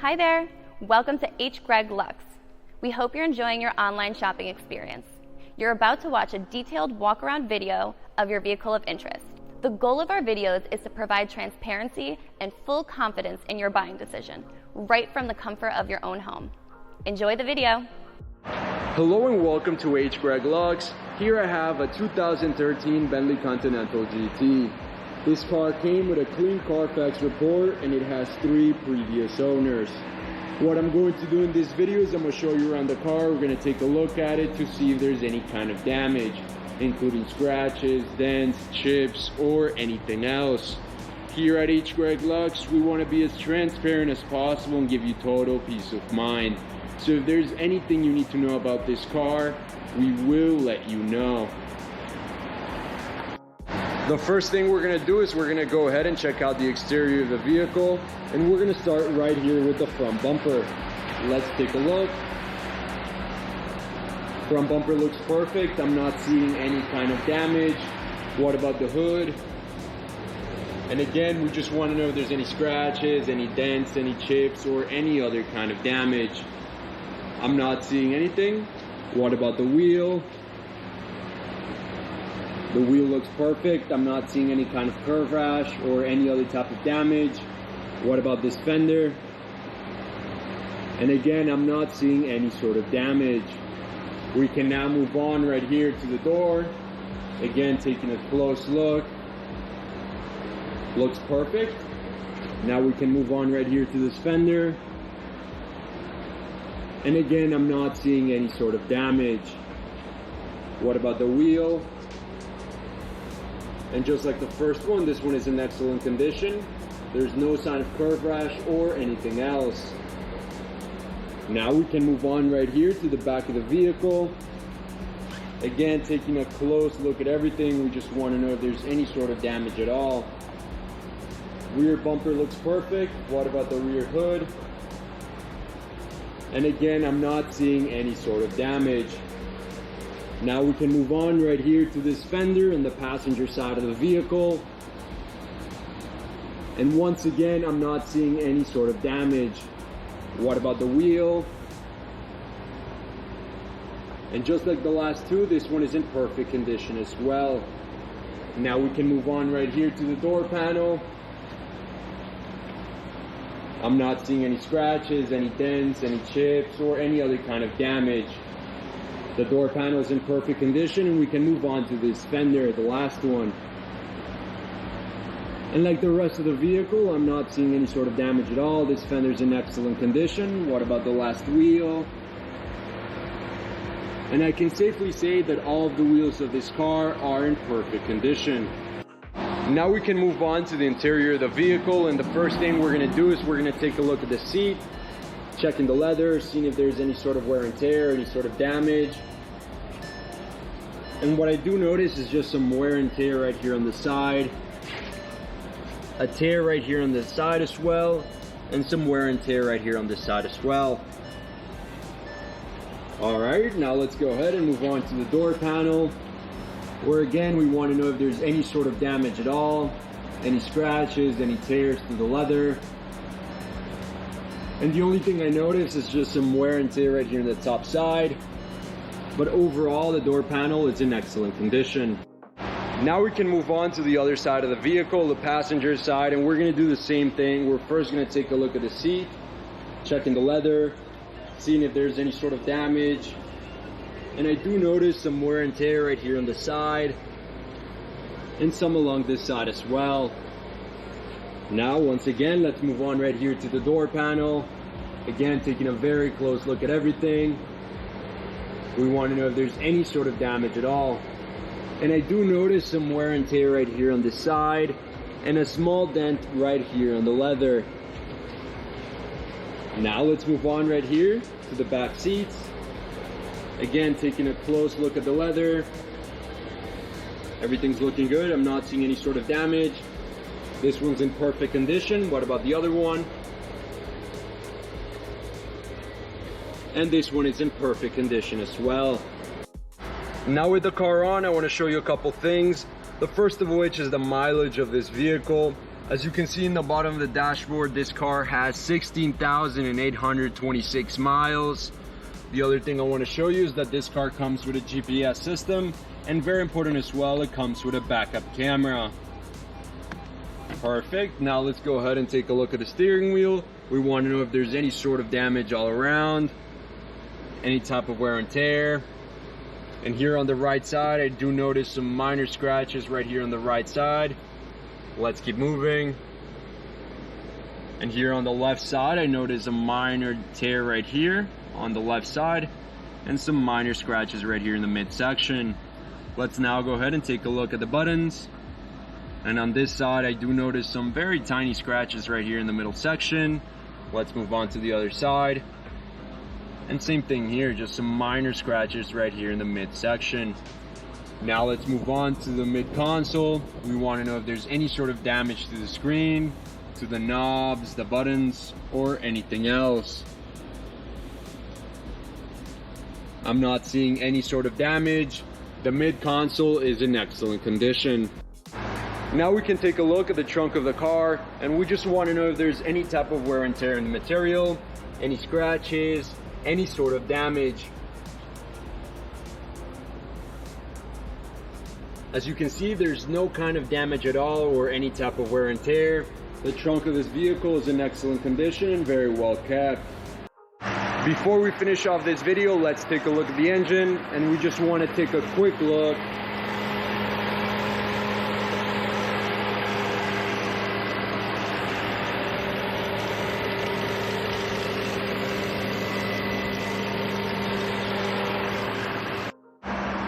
Hi there, welcome to H. Greg Lux. We hope you're enjoying your online shopping experience. You're about to watch a detailed walk-around video of your vehicle of interest. The goal of our videos is to provide transparency and full confidence in your buying decision, right from the comfort of your own home. Enjoy the video. Hello and welcome to H. Greg Lux. Here I have a 2013 Bentley Continental GT. This car came with a clean Carfax report and it has 3 previous owners. What I'm going to do in this video is I'm going to show you around the car. We're going to take a look at it to see if there's any kind of damage, including scratches, dents, chips, or anything else. Here at H. Greg Lux, we want to be as transparent as possible and give you total peace of mind. So if there's anything you need to know about this car, we will let you know. The first thing we're going to do is we're going to go ahead and check out the exterior of the vehicle, and we're going to start right here with the front bumper. Let's take a look. Front bumper looks perfect. I'm not seeing any kind of damage. What about the hood? And again, we just want to know if there's any scratches, any dents, any chips, or any other kind of damage. I'm not seeing anything. What about the wheel? The wheel looks perfect. I'm not seeing any kind of curve rash or any other type of damage. What about this fender? And again, I'm not seeing any sort of damage. We can now move on right here to the door. Again, taking a close look. Looks perfect. Now we can move on right here to this fender. And again, I'm not seeing any sort of damage. What about the wheel? And just like the first one, this one is in excellent condition. There's no sign of curve rash or anything else. Now we can move on right here to the back of the vehicle. Again, taking a close look at everything, we just want to know if there's any sort of damage at all. Rear bumper looks perfect. What about the rear hood? And again, I'm not seeing any sort of damage. Now we can move on right here to this fender in the passenger side of the vehicle. And once again, I'm not seeing any sort of damage. What about the wheel? And just like the last two, this one is in perfect condition as well. Now we can move on right here to the door panel. I'm not seeing any scratches, any dents, any chips, or any other kind of damage. The door panel is in perfect condition, and we can move on to this fender, the last one. And like the rest of the vehicle, I'm not seeing any sort of damage at all. This fender is in excellent condition. What about the last wheel? And I can safely say that all of the wheels of this car are in perfect condition. Now we can move on to the interior of the vehicle, and the first thing we're going to do is we're going to take a look at the seat, checking the leather, seeing if there's any sort of wear and tear, any sort of damage. And what I do notice is just some wear and tear right here on the side, a tear right here on the side as well, and some wear and tear right here on this side as well. Alright, now let's go ahead and move on to the door panel, where again we want to know if there's any sort of damage at all, any scratches, any tears to the leather. And the only thing I notice is just some wear and tear right here on the top side. But overall, the door panel is in excellent condition. Now we can move on to the other side of the vehicle, the passenger side, and we're going to do the same thing. We're first going to take a look at the seat, checking the leather, seeing if there's any sort of damage. And I do notice some wear and tear right here on the side, and some along this side as well. Now, once again, let's move on right here to the door panel. Again, taking a very close look at everything. We want to know if there's any sort of damage at all. And I do notice some wear and tear right here on this side, and a small dent right here on the leather. Now let's move on right here to the back seats. Again, taking a close look at the leather. Everything's looking good. I'm not seeing any sort of damage. This one's in perfect condition. What about the other one? And this one is in perfect condition as well. Now with the car on, I want to show you a couple things. The first of which is the mileage of this vehicle. As you can see in the bottom of the dashboard, this car has 16,826 miles. The other thing I want to show you is that this car comes with a GPS system, and very important as well, it comes with a backup camera. Perfect. Now let's go ahead and take a look at the steering wheel. We want to know if there's any sort of damage all around, any type of wear and tear. And here on the right side, I do notice some minor scratches right here on the right side. Let's keep moving. And here on the left side, I notice a minor tear right here on the left side and some minor scratches right here in the midsection. Let's now go ahead and take a look at the buttons. And on this side, I do notice some very tiny scratches right here in the middle section. Let's move on to the other side. And same thing here, just some minor scratches right here in the midsection. Now let's move on to the mid console. We want to know if there's any sort of damage to the screen, to the knobs, the buttons, or anything else. I'm not seeing any sort of damage. The mid console is in excellent condition. Now we can take a look at the trunk of the car, and we just want to know if there's any type of wear and tear in the material, any scratches, any sort of damage. As you can see, there's no kind of damage at all or any type of wear and tear. The trunk of this vehicle is in excellent condition and very well kept. Before we finish off this video, let's take a look at the engine, and we just want to take a quick look.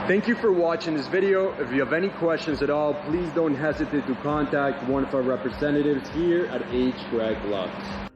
Thank you for watching this video. If you have any questions at all, please don't hesitate to contact one of our representatives here at H. Greg Lux.